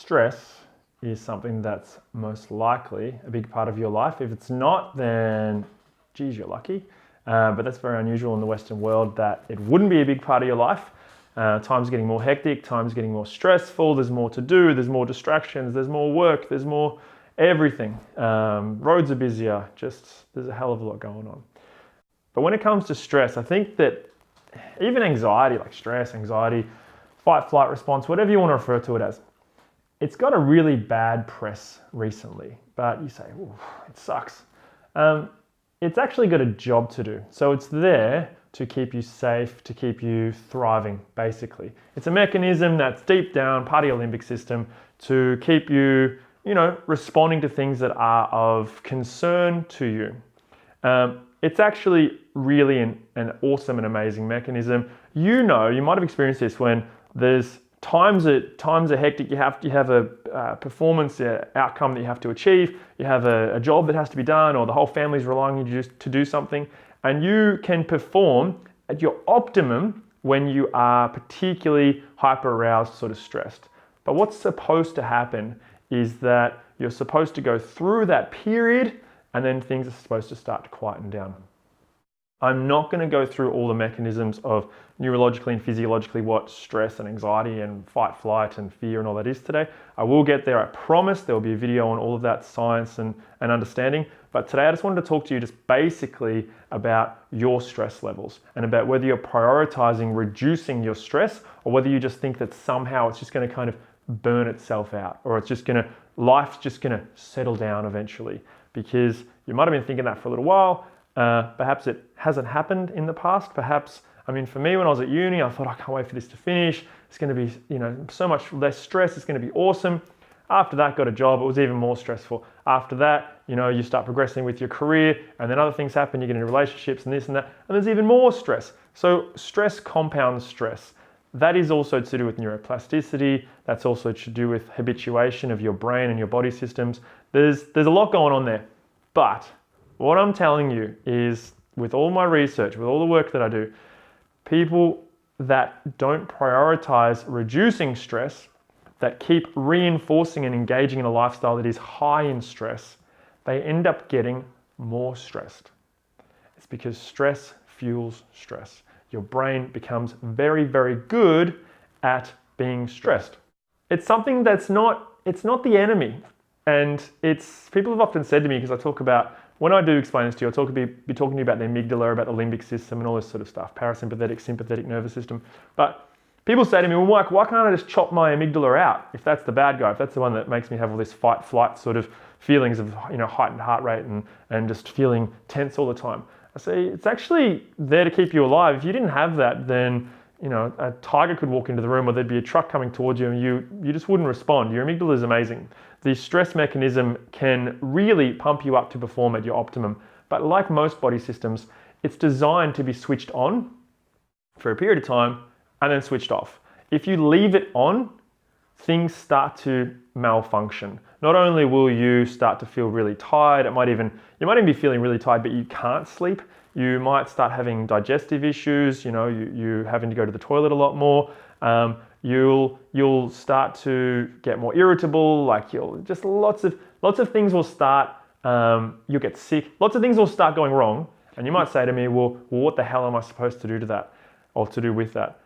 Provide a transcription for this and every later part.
stress is something that's most likely a big part of your life. If it's not, then geez, you're lucky. But that's very unusual in the Western world that it wouldn't be a big part of your life. Time's getting more hectic, time's getting more stressful, there's more to do, there's more distractions, there's more work, there's more everything. Roads are busier, there's a hell of a lot going on. But when it comes to stress, I think that even anxiety, like stress, anxiety, fight, flight response, whatever you want to refer to it as, it's got a really bad press recently. But you say, ooh, it sucks. It's actually got a job to do. So it's there to keep you safe, to keep you thriving, basically. It's a mechanism that's deep down, part of your limbic system, to keep you, responding to things that are of concern to you. It's actually really an awesome and amazing mechanism. You might have experienced this when there's times are hectic. You have a performance outcome that you have to achieve. You have a job that has to be done, or the whole family's relying on you to do something. And you can perform at your optimum when you are particularly hyper-aroused, sort of stressed. But what's supposed to happen is that you're supposed to go through that period and then things are supposed to start to quieten down. I'm not going to go through all the mechanisms of neurologically and physiologically what stress and anxiety and fight, flight and fear and all that is today. I will get there, I promise. There will be a video on all of that science and understanding. But today I just wanted to talk to you just basically about your stress levels and about whether you're prioritizing reducing your stress or whether you just think that somehow it's just going to kind of burn itself out, or life's just going to settle down eventually. Because you might have been thinking that for a little while. Perhaps it hasn't happened in the past. Perhaps, for me, when I was at uni, I thought, I can't wait for this to finish. It's going to be, so much less stress. It's going to be awesome. After that, got a job. It was even more stressful. After that, you start progressing with your career, and then other things happen. You get into relationships and this and that, and there's even more stress. So stress compounds stress. That is also to do with neuroplasticity. That's also to do with habituation of your brain and your body systems. There's a lot going on there. But what I'm telling you is, with all my research, with all the work that I do, people that don't prioritize reducing stress, that keep reinforcing and engaging in a lifestyle that is high in stress, they end up getting more stressed. It's because stress fuels stress. Your brain becomes very, very good at being stressed. It's something it's not the enemy. And people have often said to me, because I talk about, when I do explain this to you, I'll be talking to you about the amygdala, about the limbic system and all this sort of stuff, parasympathetic, sympathetic nervous system. But people say to me, well, Mike, why can't I just chop my amygdala out if that's the bad guy, if that's the one that makes me have all this fight, flight sort of feelings of heightened heart rate and just feeling tense all the time. I say, it's actually there to keep you alive. If you didn't have that, then a tiger could walk into the room, or there'd be a truck coming towards you and you just wouldn't respond. Your amygdala is amazing. The stress mechanism can really pump you up to perform at your optimum. But like most body systems, it's designed to be switched on for a period of time and then switched off. If you leave it on, things start to malfunction. Not only will you start to feel really tired, you might even be feeling really tired, but you can't sleep. You might start having digestive issues, you having to go to the toilet a lot more. You'll start to get more irritable, lots of things will start, you'll get sick, lots of things will start going wrong. And you might say to me, well, what the hell am I supposed to do to that, or to do with that?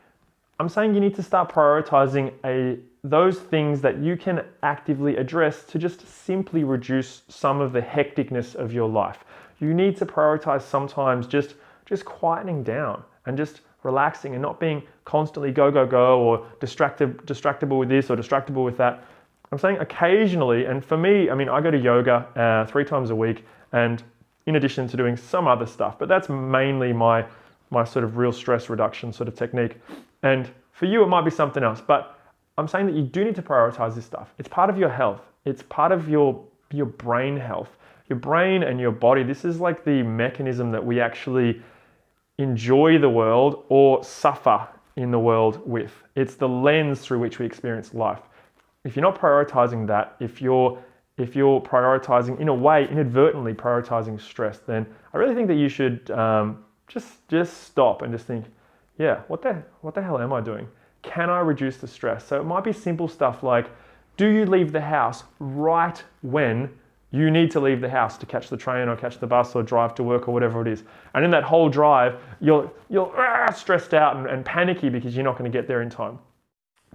I'm saying you need to start prioritizing those things that you can actively address to just simply reduce some of the hecticness of your life. You need to prioritize sometimes just quietening down and just relaxing and not being constantly go, or distractible with this or distractible with that. I'm saying occasionally, and for me, I go to yoga 3 times a week, and in addition to doing some other stuff, but that's mainly my sort of real stress reduction sort of technique. And for you, it might be something else, but I'm saying that you do need to prioritize this stuff. It's part of your health. It's part of your brain health. Your brain and your body, this is like the mechanism that we actually enjoy the world or suffer in the world with. It's the lens through which we experience life. If you're not prioritizing that, if you're prioritizing, in a way, inadvertently prioritizing stress, then I really think that you should just stop and just think, yeah, what the hell am I doing? Can I reduce the stress? So it might be simple stuff like Do you leave the house right when you need to leave the house to catch the train or catch the bus or drive to work or whatever it is? And in that whole drive, you're stressed out and panicky because you're not going to get there in time.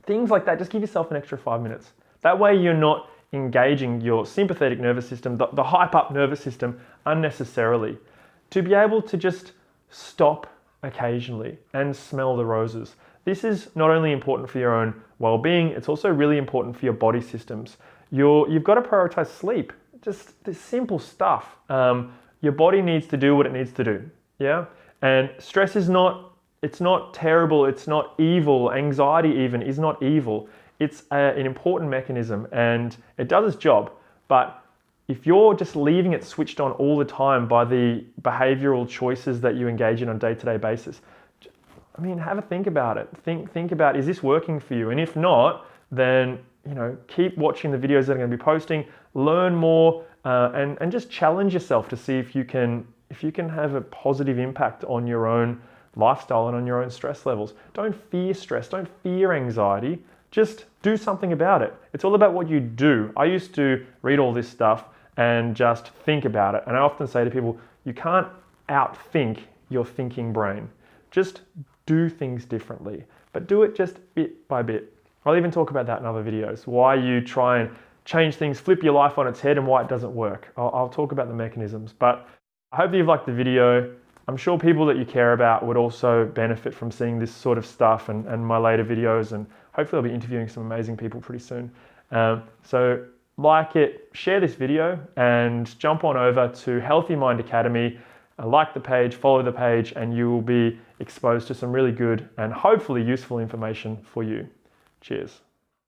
Things like that, just give yourself an extra 5 minutes. That way you're not engaging your sympathetic nervous system, the hype up nervous system unnecessarily. To be able to just stop occasionally and smell the roses. This is not only important for your own well-being, it's also really important for your body systems. You've got to prioritize sleep. Just this simple stuff. Your body needs to do what it needs to do. Yeah? And stress is not, it's not terrible, it's not evil. Anxiety even is not evil. It's an important mechanism and it does its job. But if you're just leaving it switched on all the time by the behavioral choices that you engage in on a day-to-day basis, I mean, have a think about it. Think about, is this working for you? And if not, then keep watching the videos that I'm going to be posting, learn more, and just challenge yourself to see if you can have a positive impact on your own lifestyle and on your own stress levels. Don't fear stress, don't fear anxiety, just do something about it. It's all about what you do. I used to read all this stuff and just think about it. And I often say to people, you can't outthink your thinking brain. Just do things differently, but do it just bit by bit. I'll even talk about that in other videos, why you try and change things, flip your life on its head and why it doesn't work. I'll talk about the mechanisms, but I hope that you've liked the video. I'm sure people that you care about would also benefit from seeing this sort of stuff and my later videos, and hopefully I'll be interviewing some amazing people pretty soon. So like it, share this video and jump on over to Healthy Mind Academy. Like the page, follow the page, and you will be exposed to some really good and hopefully useful information for you. Cheers.